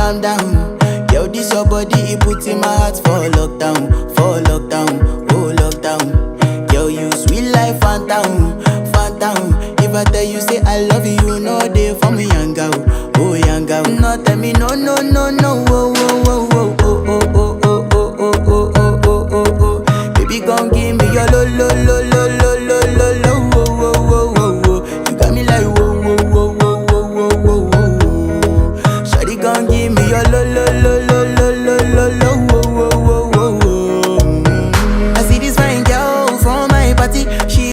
calm down. Yo, this your body, it puts in my heart for lockdown, oh lockdown. Yo, you sweet life, phantom, phantom. If I tell you say I love you, you know they for me young girl, oh young girl. No tell me no, no, no, no, oh, oh, oh,